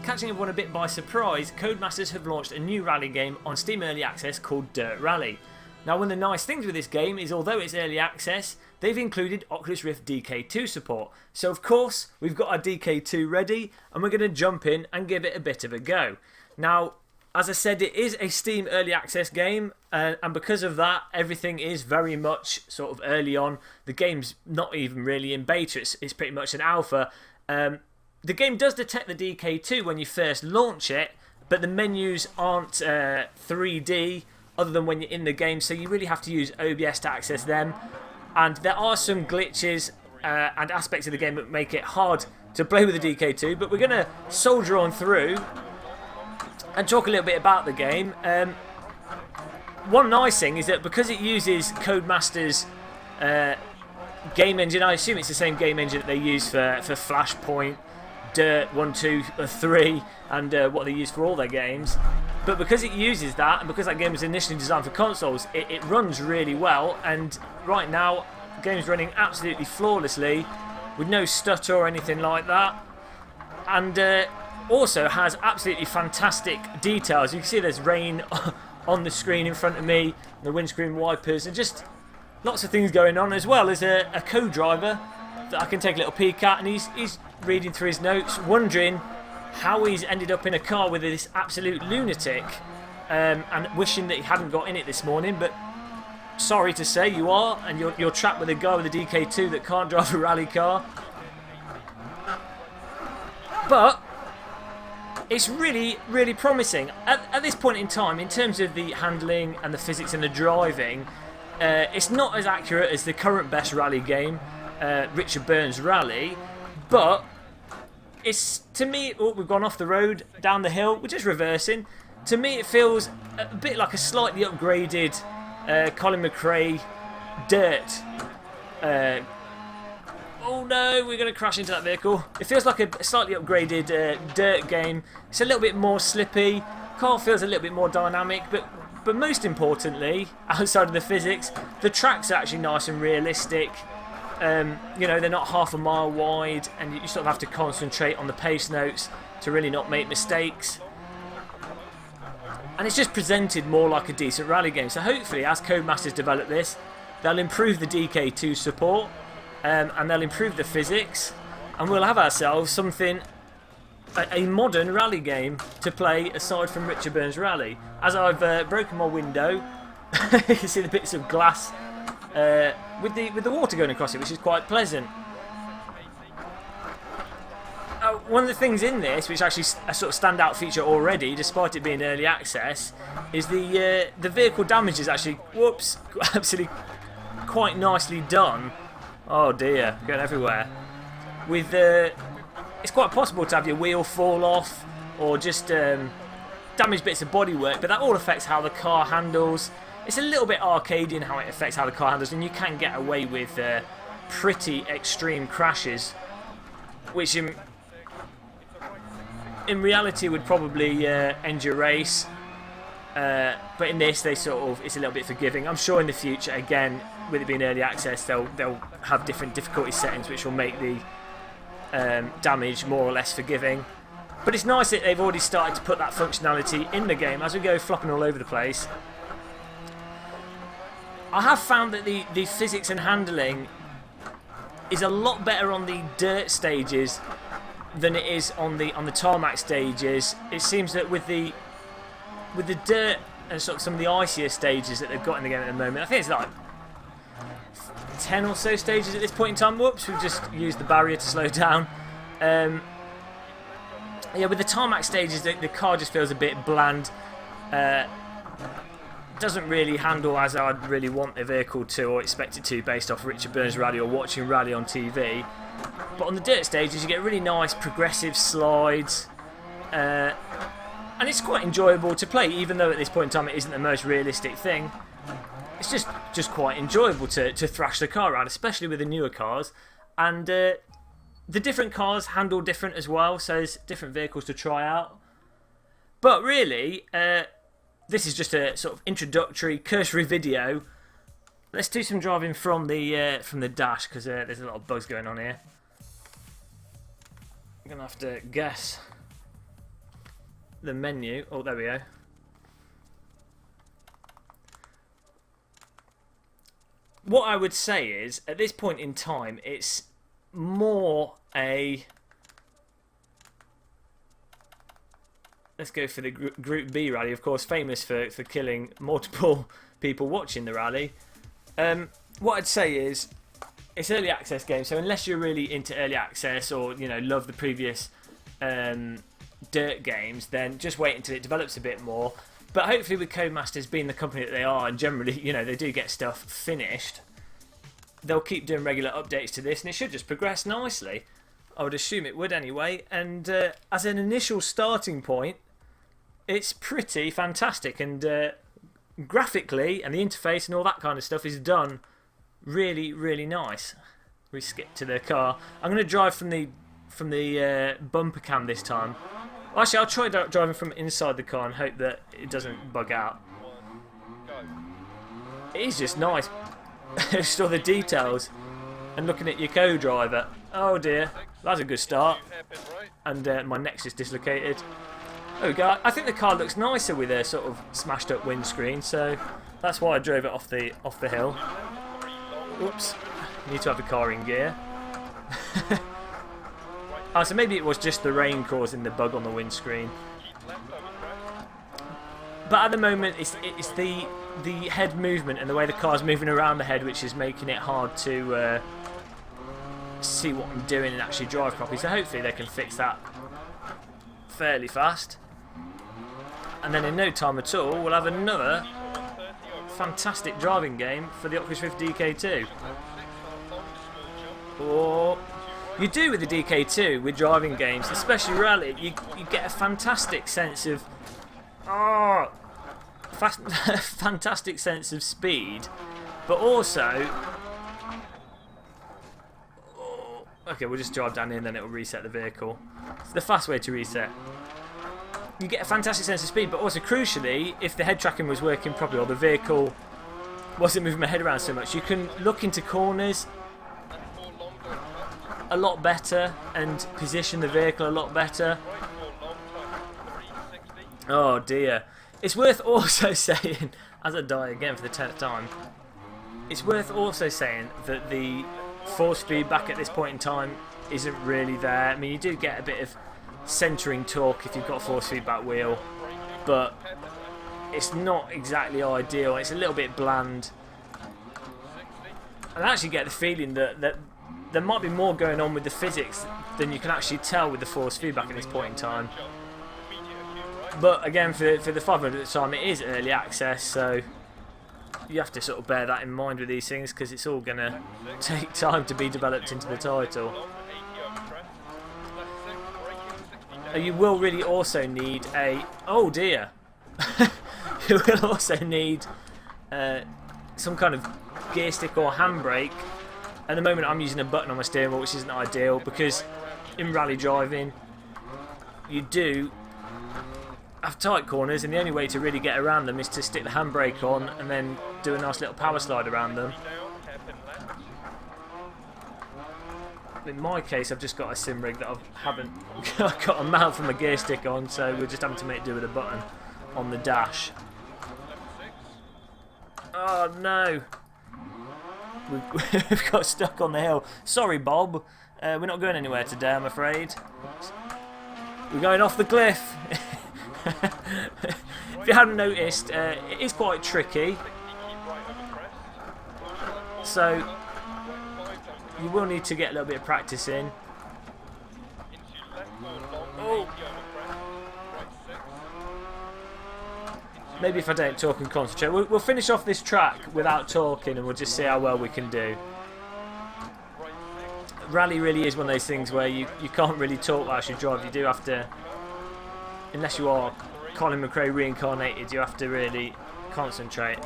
catching everyone a bit by surprise, CodeMasters have launched a new rally game on Steam Early Access called Dirt Rally. Now, one of the nice things with this game is, although it's early access, they've included Oculus Rift DK2 support. So of course, we've got our DK2 ready, and we're going to jump in and give it a bit of a go. Now, as I said, it is a Steam Early Access game, and because of that, everything is very much sort of early on. The game's not even really in beta, it's pretty much an alpha. The game does detect the DK2 when you first launch it, but the menus aren't 3D other than when you're in the game, so you really have to use OBS to access them. And there are some glitches and aspects of the game that make it hard to play with the DK2, but we're going to soldier on through and talk a little bit about the game. One nice thing is that because it uses CodeMasters game engine, I assume it's the same game engine that they use for Flashpoint, Dirt 1, 2, 3, and what they use for all their games. But because it uses that, and because that game was initially designed for consoles, it runs really well. And right now, the game's running absolutely flawlessly, with no stutter or anything like that. And also has absolutely fantastic details. You can see there's rain on the screen in front of me, the windscreen wipers, and just lots of things going on, as well as a co-driver that I can take a little peek at, and he's reading through his notes, wondering how he's ended up in a car with this absolute lunatic, and wishing that he hadn't got in it this morning. But sorry to say, you are, and you're trapped with a guy with a DK2 that can't drive a rally car. But it's really, really promising. At this point in time, in terms of the handling and the physics and the driving, it's not as accurate as the current best rally game, Richard Burns Rally, but it's, to me, we've gone off the road, down the hill, we're just reversing. To me, it feels a bit like a slightly upgraded Colin McRae Dirt. Oh no, we're going to crash into that vehicle. It feels like a slightly upgraded Dirt game. It's a little bit more slippy. Car feels a little bit more dynamic, but most importantly, outside of the physics, the tracks are actually nice and realistic. You know, they're not half a mile wide, and you sort of have to concentrate on the pace notes to really not make mistakes. And it's just presented more like a decent rally game. So hopefully, as CodeMasters develop this, they'll improve the DK2 support, and they'll improve the physics, and we'll have ourselves something, a modern rally game to play aside from Richard Burns Rally. As I've broken my window, you can see the bits of glass with the water going across it, which is quite pleasant. One of the things in this, which actually a sort of standout feature already, despite it being early access, is the vehicle damage is actually, whoops, absolutely quite nicely done. Oh dear, going everywhere. With it's quite possible to have your wheel fall off, or just damage bits of bodywork, but that all affects how the car handles. It's a little bit arcadey in how it affects how the car handles, and you can get away with pretty extreme crashes, which in reality would probably end your race. But in this, it's a little bit forgiving. I'm sure in the future, again, with it being early access, they'll have different difficulty settings which will make the damage more or less forgiving. But it's nice that they've already started to put that functionality in the game as we go flopping all over the place. I have found that the physics and handling is a lot better on the dirt stages than it is on the tarmac stages. It seems that with the dirt and sort of some of the icier stages that they've got in the game at the moment, I think it's like 10 or so stages at this point in time. Whoops, we've just used the barrier to slow down. Yeah, with the tarmac stages, the car just feels a bit bland. Doesn't really handle as I'd really want the vehicle to, or expect it to, based off Richard Burns Rally or watching Rally on TV. But on the dirt stages, you get really nice progressive slides, and it's quite enjoyable to play, even though at this point in time it isn't the most realistic thing. It's just quite enjoyable to thrash the car around, especially with the newer cars. And the different cars handle different as well, so there's different vehicles to try out. But really, this is just a sort of introductory, cursory video. Let's do some driving from the dash, because there's a lot of bugs going on here. I'm going to have to guess the menu. Oh, there we go. What I would say is, at this point in time, it's more a... Let's go for the Group B rally, of course, famous for killing multiple people watching the rally. What I'd say is, it's early access game, so unless you're really into early access or love the previous Dirt games, then just wait until it develops a bit more. But hopefully, with CodeMasters being the company that they are, and generally, they do get stuff finished, they'll keep doing regular updates to this, and it should just progress nicely. I would assume it would anyway. And as an initial starting point, it's pretty fantastic, and graphically and the interface and all that kind of stuff is done really, really nice. We skip to the car. I'm going to drive from the bumper cam this time. Actually, I'll try driving from inside the car and hope that it doesn't bug out. It is just nice. Just all the details and looking at your co-driver. Oh dear, that's a good start. And my neck's just dislocated. There we go. I think the car looks nicer with a sort of smashed up windscreen, so that's why I drove it off the hill. Oops. Need to have the car in gear. Oh, so maybe it was just the rain causing the bug on the windscreen. But at the moment, it's the head movement and the way the car's moving around the head which is making it hard to see what I'm doing and actually drive properly. So hopefully they can fix that fairly fast. And then in no time at all, we'll have another fantastic driving game for the Oculus Rift DK2. Or you do with the DK2 with driving games, especially rally, you get a fantastic sense of fantastic sense of speed, but also okay, we'll just drive down here and then it will reset the vehicle. It's the fast way to reset. You get a fantastic sense of speed, but also crucially, if the head tracking was working properly or the vehicle wasn't moving my head around so much, you can look into corners a lot better and position the vehicle a lot better. Oh dear. It's worth also saying, as I die again for the 10th time, it's worth also saying that the force feedback at this point in time isn't really there. I mean, you do get a bit of centering torque if you've got a force feedback wheel, but it's not exactly ideal. It's a little bit bland. And I actually get the feeling that there might be more going on with the physics than you can actually tell with the force feedback at this point in time. But again, for the 500 at the time, it is early access, so you have to sort of bear that in mind with these things, because it's all going to take time to be developed into the title. You will really also need a... Oh dear! You will also need some kind of gear stick or handbrake. At the moment I'm using a button on my steering wheel, which isn't ideal, because in rally driving you do have tight corners and the only way to really get around them is to stick the handbrake on and then do a nice little power slide around them. In my case, I've just got a sim rig that I haven't got a mount for my gear stick on, so we're just having to make do with a button on the dash. Oh no! We've got stuck on the hill. Sorry, Bob. We're not going anywhere today, I'm afraid. We're going off the cliff. If you hadn't noticed, it is quite tricky. So you will need to get a little bit of practice in. Oh. Maybe if I don't talk and concentrate. We'll finish off this track without talking and we'll just see how well we can do. Rally really is one of those things where you can't really talk whilst you drive. You do have to, unless you are Colin McRae reincarnated, you have to really concentrate.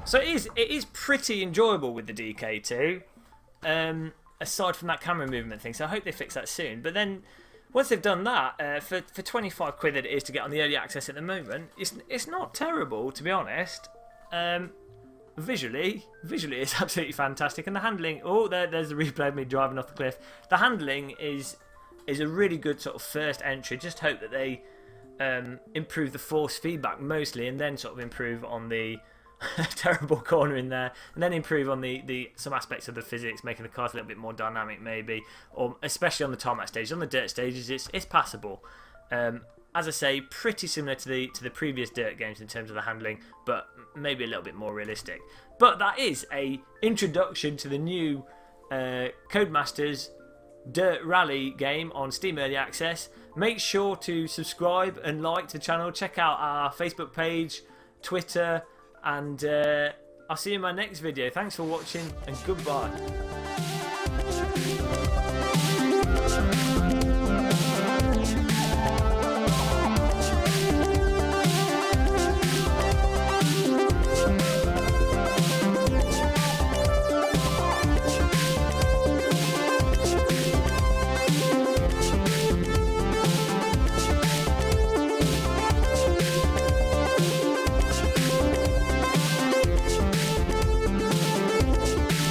So it is pretty enjoyable with the DK2. aside from that camera movement thing. So I hope they fix that soon. But then once they've done that, for 25 quid that it is to get on the early access at the moment, it's not terrible, to be honest. Visually it's absolutely fantastic, and the handling. Oh, there's the replay of me driving off the cliff. The handling is a really good sort of first entry. Just hope that they improve the force feedback mostly, and then sort of improve on the terrible corner in there, and then improve on the some aspects of the physics, making the cars a little bit more dynamic maybe, or especially on the tarmac stages. On the dirt stages it's passable. As I say, pretty similar to the previous dirt games in terms of the handling, but maybe a little bit more realistic. But that is a introduction to the new CodeMasters Dirt Rally game on Steam Early Access. Make sure to subscribe and like the channel. Check out our Facebook page, Twitter, and I'll see you in my next video. Thanks for watching, and goodbye.